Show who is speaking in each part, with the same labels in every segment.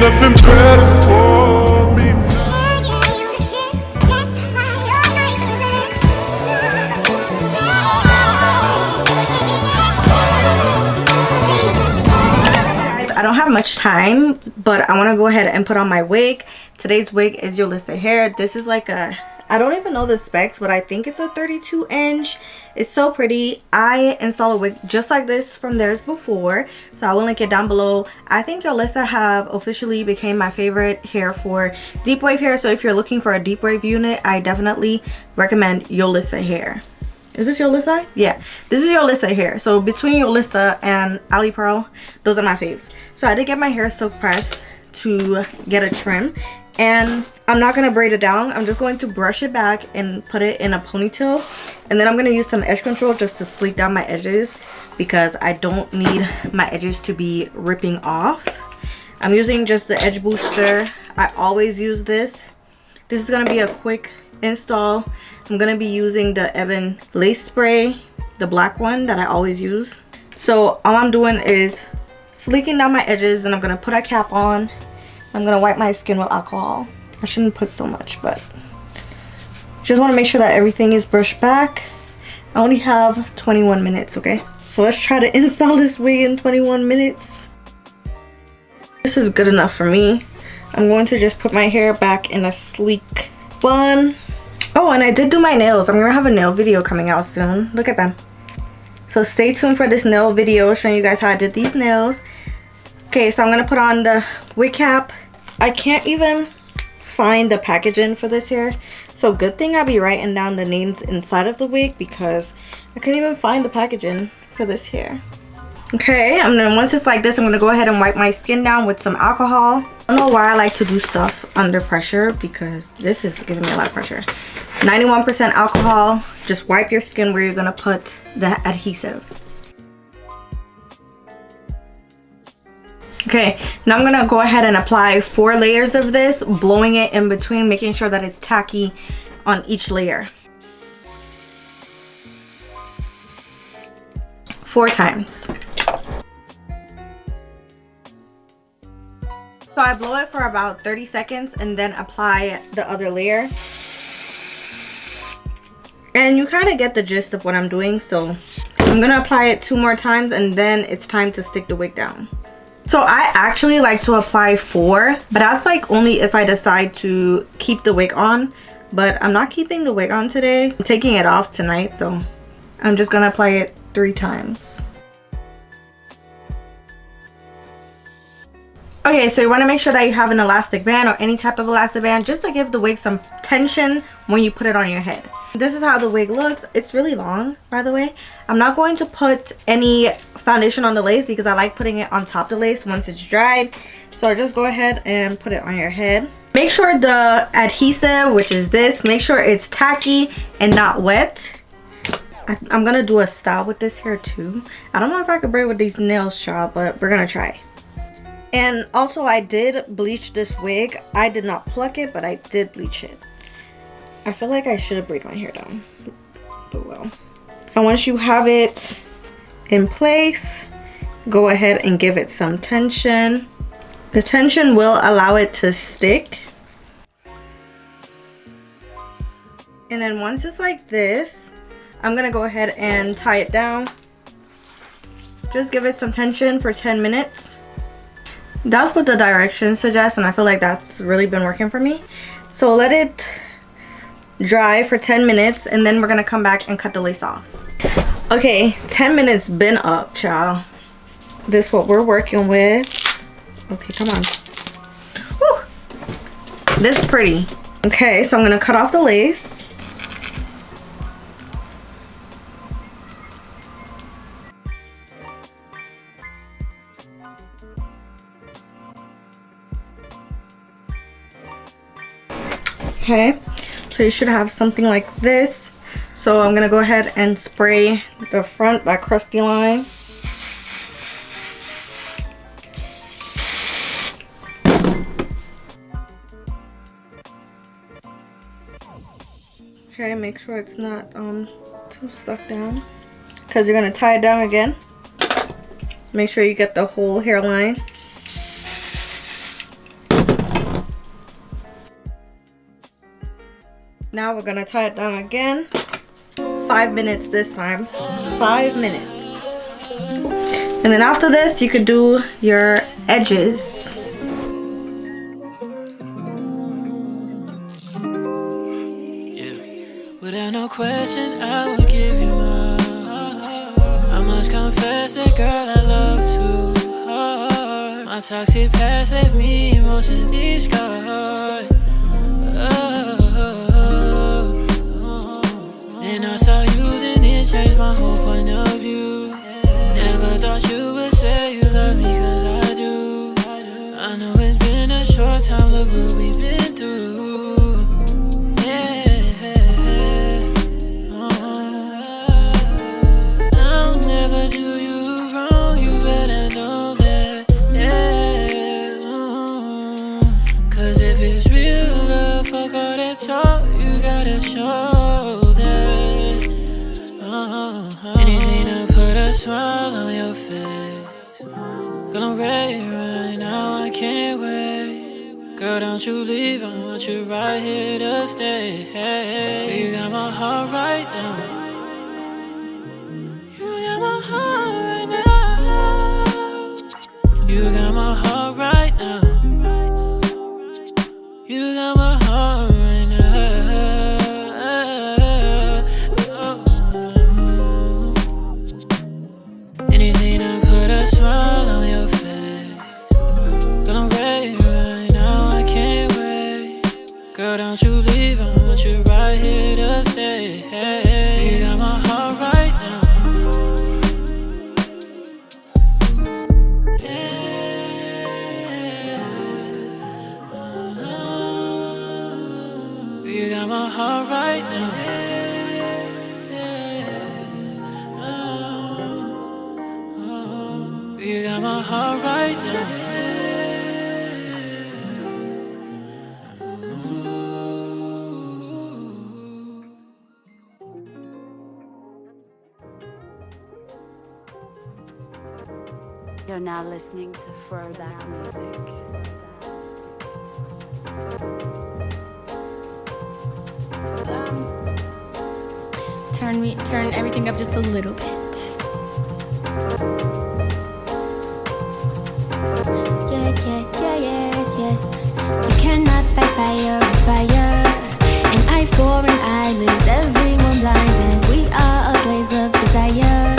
Speaker 1: Nothing better for me.
Speaker 2: Guys, I don't have much time, but I want to go ahead and put on my wig. Today's wig is Yolissa Hair. This is like a, I don't even know the specs, but I think it's a 32 inch. It's so pretty. I installed a wig just like this from theirs before, so I will link it down below. I think Yolissa have officially became my favorite hair for deep wave hair, so if you're looking for a deep wave unit, I definitely recommend Yolissa Hair. Is this Yolissa? Yeah, this is Yolissa Hair. So between Yolissa and Ali Pearl, those are my faves. So I did get my hair silk pressed to get a trim, and I'm not gonna braid it down. I'm just going to brush it back and put it in a ponytail, and then I'm gonna use some edge control just to sleek down my edges because I don't need my edges to be ripping off. I'm using just the edge booster. I always use this. This is gonna be a quick install. I'm gonna be using the Ebon lace spray, the black one that I always use. So all I'm doing is sleeking down my edges, and I'm gonna put a cap on. I'm gonna wipe my skin with alcohol. I shouldn't put so much, but just want to make sure that everything is brushed back. I only have 21 minutes, okay? So let's try to install this wig in 21 minutes. This is good enough for me. I'm going to just put my hair back in a sleek bun. Oh, and I did do my nails. I'm gonna have a nail video coming out soon. Look at them. So stay tuned for this nail video showing you guys how I did these nails. Okay, so I'm gonna put on the wig cap. I can't even find the packaging for this hair, so good thing I'll be writing down the names inside of the wig because I couldn't even find the packaging for this hair. Okay, and then once it's like this, I'm gonna go ahead and wipe my skin down with some alcohol. I don't know why I like to do stuff under pressure because this is giving me a lot of pressure. 91% alcohol. Just wipe your skin where you're gonna put the adhesive. Okay, now I'm gonna go ahead and apply 4 layers of this, blowing it in between, making sure that it's tacky on each layer. 4 times. So I blow it for about 30 seconds and then apply the other layer. And you kind of get the gist of what I'm doing, so I'm gonna apply it 2 more times and then it's time to stick the wig down. So I actually like to apply 4, but that's like only if I decide to keep the wig on, but I'm not keeping the wig on today. I'm taking it off tonight, so I'm just gonna apply it 3 times. Okay, so you want to make sure that you have an elastic band or any type of elastic band just to give the wig some tension when you put it on your head. This is how the wig looks. It's really long, by the way. I'm not going to put any foundation on the lace because I like putting it on top of the lace once it's dried. So just go ahead and put it on your head. Make sure the adhesive, which is this, make sure it's tacky and not wet. I'm gonna do a style with this hair too. I don't know if I could braid with these nails, child, but we're gonna try. And also I did bleach this wig. I did not pluck it, but I did bleach it. I feel like I should have braided my hair down, but well. And once you have it in place, go ahead and give it some tension. The tension will allow it to stick. And then once it's like this, I'm gonna go ahead and tie it down. Just give it some tension for 10 minutes. That's what the directions suggest, and I feel like that's really been working for me. So let it dry for 10 minutes and then we're gonna come back and cut the lace off. Okay, 10 minutes been up, child. This is what we're working with. Okay, come on. Woo! This is pretty. Okay, so I'm gonna cut off the lace. Okay, so you should have something like this. So I'm gonna go ahead and spray the front, that crusty line. Okay, make sure it's not too stuck down, because you're gonna tie it down again. Make sure you get the whole hairline. Now we're gonna tie it down again. 5 minutes this time. 5 minutes. And then after this, you could do your edges.
Speaker 3: Without no question, I will give you more. I must confess that, girl, I love too hard. My toxic past left me emotionally scarred. Then I saw you, then it changed my whole point of view. Never thought you would say you love me, cause I do. I know it's been a short time, look what we've been through. I'll never do you wrong, you better know that. Cause if it's real love, fuck all that talk, you gotta show that. Anything to put a smile on your face. Girl, I'm ready right now, I can't wait. Girl, don't you leave, I want you right here to stay. You got my heart right now. You got my heart right now. You got my heart right now. You got my heart right now. Anything to put a smile on your face. Girl, I'm ready right now, I can't wait. Girl, don't you leave, I want you right here to stay. You got my heart right now. You got my heart right now. You got my heart right now.
Speaker 4: You're now listening to Throwback Music.
Speaker 5: Turn everything up just a little bit. Yeah. You cannot fight fire with fire. An eye for an eye leaves everyone blind, and we are all slaves of desire.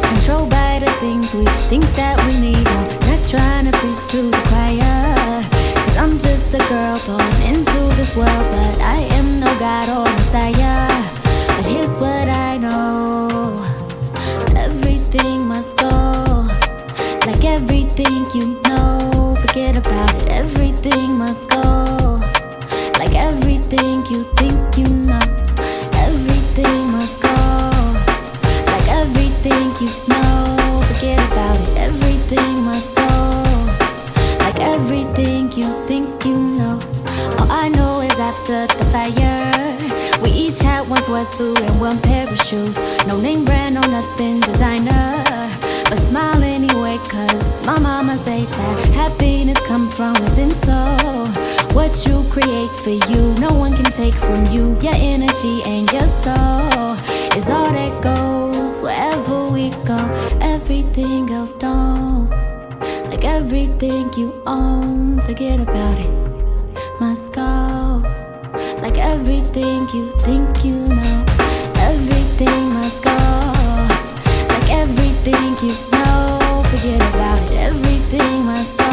Speaker 5: Controlled by the things we think that we need. No, not trying to preach to the choir. Cause I'm just a girl born into this world, but I am no God or Messiah. But here's what I know. Everything must go. Like everything you know, forget about it. Everything must go. Like everything you think you know. Everything must go. Like everything you know, forget about it. Everything must go. Like everything you think you know. All I know is after the fire, we each had one sweatsuit and one pair of shoes. No name brand, no nothing designer, but smile anyway, cause my mama say that happiness come from within. So what you create for you, no one can take from you. Your energy and your soul is all that goes wherever we go. Everything else don't. Like everything you own, forget about it, must go. Like everything you think you know. Everything must go. Like everything you know, forget about it. Everything must go.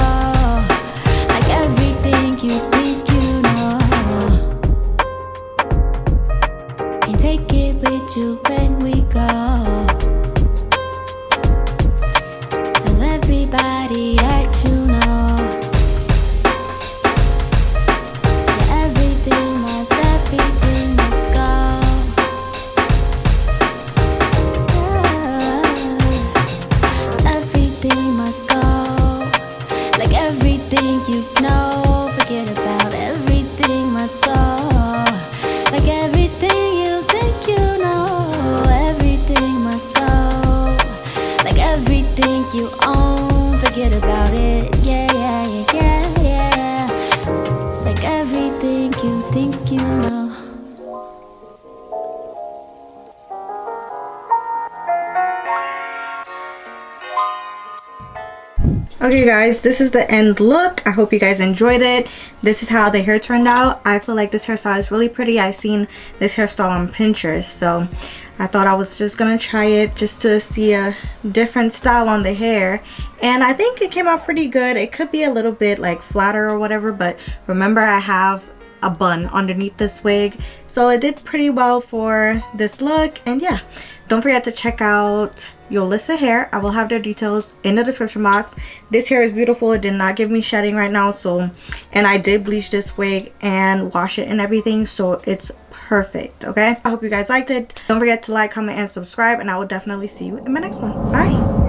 Speaker 5: Like everything you think you know. Can't take it with you when we go. Tell everybody that you know. Yeah, everything must go. Yeah. Everything must go.
Speaker 2: Okay guys, this is the end look. I hope you guys enjoyed it. This is how the hair turned out. I feel like this hairstyle is really pretty. I seen this hairstyle on Pinterest, so I thought I was just gonna try it just to see a different style on the hair, and I think it came out pretty good. It could be a little bit like flatter or whatever, but remember I have a bun underneath this wig, so it did pretty well for this look. And yeah, don't forget to check out Yolissa Hair. I will have their details in the description box. This hair is beautiful. It did not give me shedding right now, so, and I did bleach this wig and wash it and everything, so it's perfect. Okay, I hope you guys liked it. Don't forget to like, comment, and subscribe, and I will definitely see you in my next one. Bye.